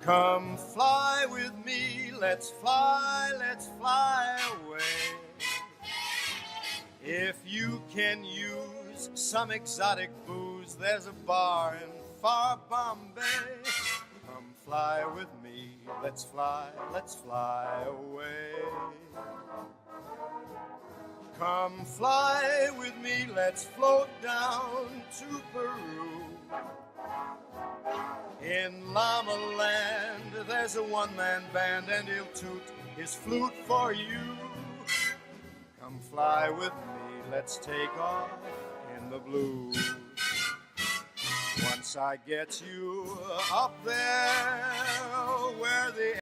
Come fly with me, let's fly away. If you can use some exotic booze, there's a bar in far Bombay. Come fly with me, let's fly away. Come fly with me, let's float down to Peru. In Llama Land, there's a one-man band, and he'll toot his flute for you. Come fly with me, let's take off in the blue. Once I get you up there where the